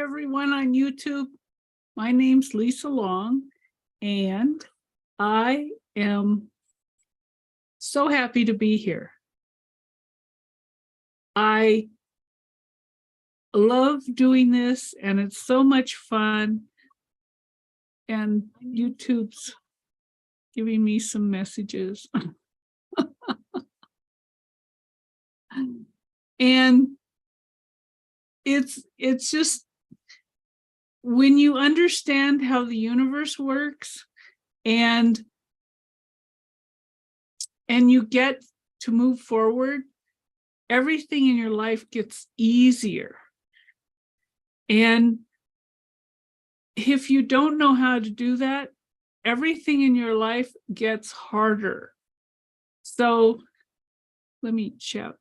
everyone on YouTube. My name's Lisa Long, and I am so happy to be here. I love doing this, and it's so much fun. And YouTube's giving me some messages. And it's just, when you understand how the universe works and you get to move forward, everything in your life gets easier. And if you don't know how to do that, everything in your life gets harder. So let me check.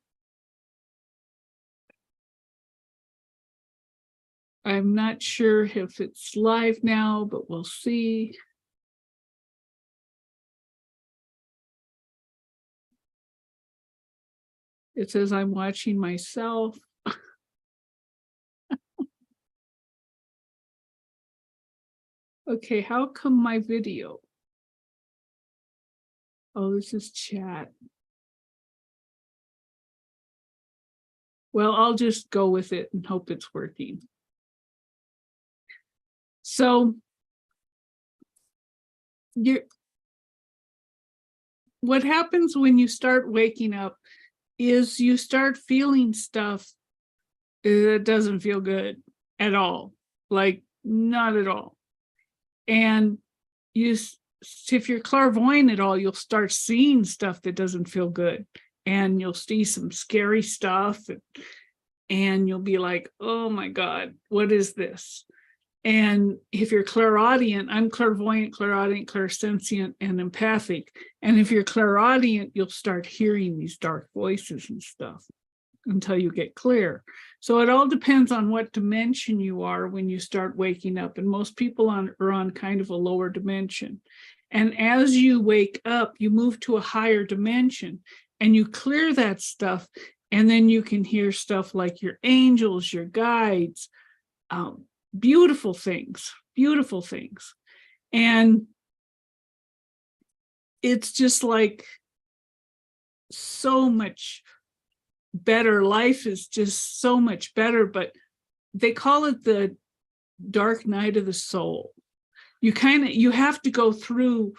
I'm not sure if it's live now, but we'll see. It says I'm watching myself. Okay, how come my video? Oh, this is chat. Well, I'll just go with it and hope it's working. So what happens when you start waking up is you start feeling stuff that doesn't feel good at all, like not at all. And if you're clairvoyant at all, you'll start seeing stuff that doesn't feel good, and you'll see some scary stuff, and you'll be like, oh my God, what is this? And if you're clairaudient, I'm clairvoyant, clairaudient, clairsentient, and empathic. And if you're clairaudient, you'll start hearing these dark voices and stuff until you get clear. So it all depends on what dimension you are when you start waking up. And most people are on kind of a lower dimension. And as you wake up, you move to a higher dimension and you clear that stuff. And then you can hear stuff like your angels, your guides, beautiful things. And it's just like so much better. Life is just so much better, but they call it the dark night of the soul. You have to go through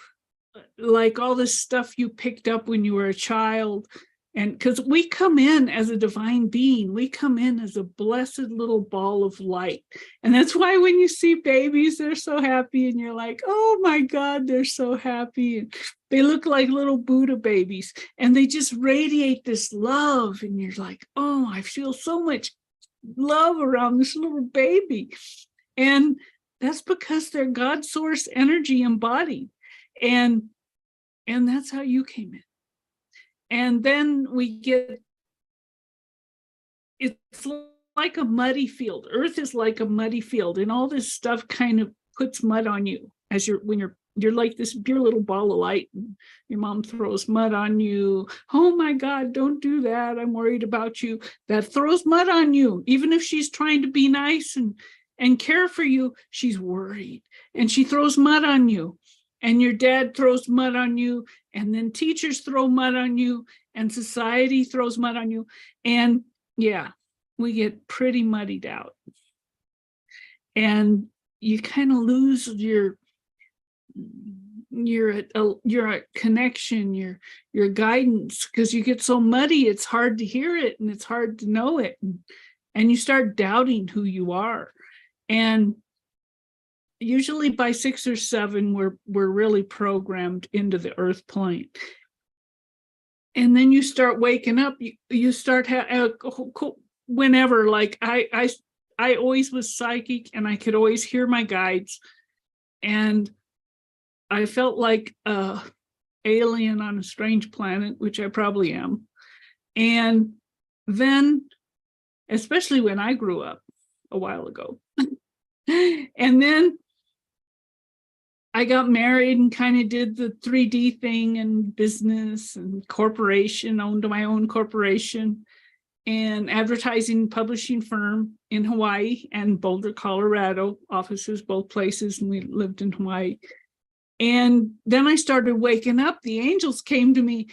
like all this stuff you picked up when you were a child. And because we come in as a divine being, we come in as a blessed little ball of light. And that's why when you see babies, they're so happy and you're like, oh my God, they're so happy. And they look like little Buddha babies and they just radiate this love. And you're like, oh, I feel so much love around this little baby. And that's because they're God source energy embodied. And that's how you came in. And then it's like a muddy field. Earth is like a muddy field, and all this stuff kind of puts mud on you when you're like this pure little ball of light, and your mom throws mud on you. Oh my God, don't do that. I'm worried about you. That throws mud on you. Even if she's trying to be nice and care for you, she's worried. And she throws mud on you. And your dad throws mud on you, and then teachers throw mud on you, and society throws mud on you. And yeah, we get pretty muddied out. And you kind of lose your connection, your guidance, because you get so muddy, it's hard to hear it and it's hard to know it. And you start doubting who you are. And usually by 6 or 7, we're really programmed into the earth plane. And then you start waking up, you start whenever, like I always was psychic and I could always hear my guides. And I felt like a alien on a strange planet, which I probably am. And then, especially when I grew up a while ago, and then I got married and kind of did the 3D thing and business and corporation, owned my own corporation. an advertising publishing firm in Hawaii and Boulder, Colorado, offices both places, and we lived in Hawaii. And then I started waking up. The angels came to me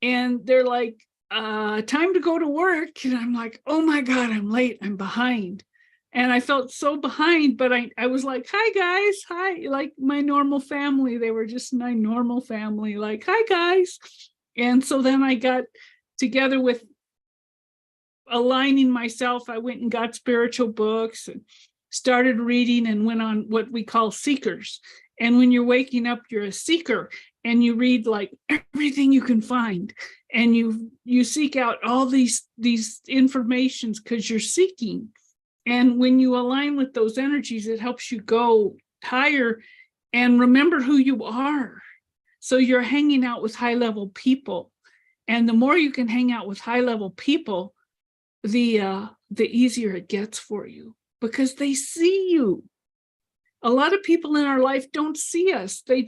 and they're like, time to go to work. And I'm like, oh my God, I'm late, I'm behind. And I felt so behind, but I was like, hi guys, hi, like my normal family. They were just my normal family, like, hi guys. And so then I got together with aligning myself. I went and got spiritual books and started reading and went on what we call seekers. And when you're waking up, you're a seeker and you read like everything you can find. And you seek out all these informations because you're seeking. And when you align with those energies, it helps you go higher and remember who you are. So you're hanging out with high-level people. And the more you can hang out with high-level people, the easier it gets for you because they see you. A lot of people in our life don't see us. They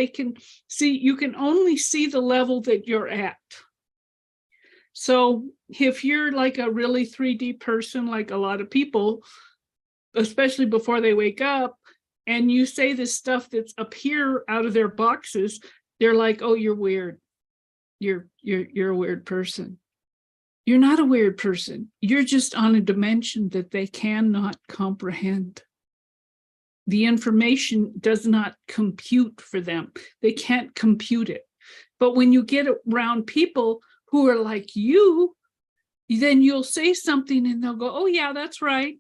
can see, you can only see the level that you're at. So if you're like a really 3D person, like a lot of people, especially before they wake up, and you say this stuff that's up here out of their boxes, they're like, oh, you're weird. You're a weird person. You're not a weird person. You're just on a dimension that they cannot comprehend. The information does not compute for them. They can't compute it. But when you get around people who are like you, then you'll say something and they'll go, oh yeah, that's right.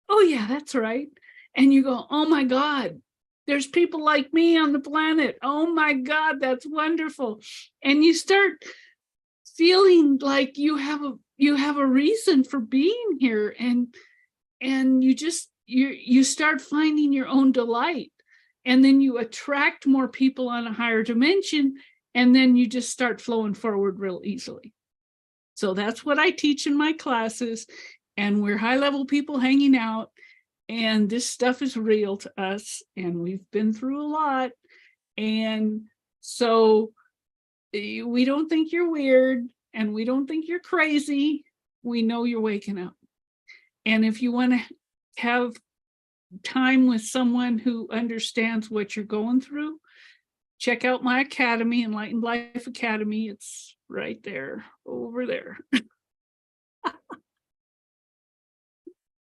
Oh yeah, that's right. And you go, oh my God, there's people like me on the planet. Oh my God, that's wonderful. And you start feeling like you have a reason for being here, and you start finding your own delight, and then you attract more people on a higher dimension, and then you just start flowing forward real easily. So that's what I teach in my classes, and we're high-level people hanging out, and this stuff is real to us, and we've been through a lot, and so we don't think you're weird, and we don't think you're crazy. We know you're waking up. And if you want to have time with someone who understands what you're going through, check out my academy, Enlightened Life Academy. It's right there, over there.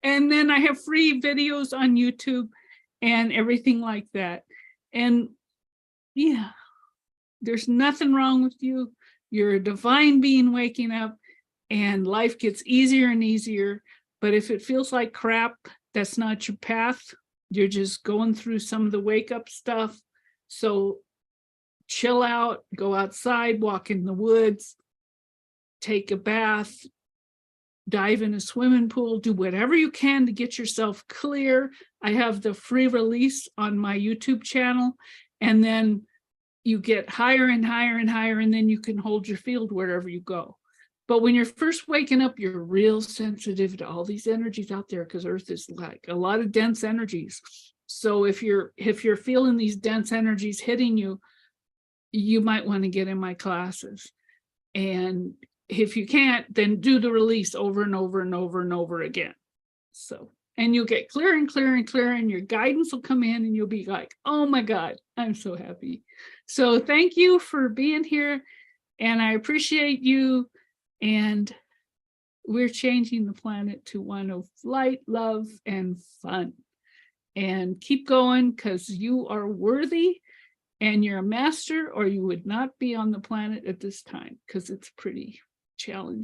And then I have free videos on YouTube and everything like that. And yeah, there's nothing wrong with you. You're a divine being waking up, and life gets easier and easier. But if it feels like crap, that's not your path. You're just going through some of the wake up stuff. So chill out, go outside, walk in the woods, take a bath, dive in a swimming pool, do whatever you can to get yourself clear. I have the free release on my YouTube channel, and then you get higher and higher and higher, and then you can hold your field wherever you go. But when you're first waking up, you're real sensitive to all these energies out there, because Earth is like a lot of dense energies. So if you're feeling these dense energies hitting you, you might want to get in my classes. And if you can't, then do the release over and over and over and over again. So, and you'll get clearer and clearer and clearer, and your guidance will come in, and you'll be like, oh my God, I'm so happy. So thank you for being here, and I appreciate you. And we're changing the planet to one of light, love, and fun. And keep going, because you are worthy, and you're a master, or you would not be on the planet at this time, because it's pretty challenging.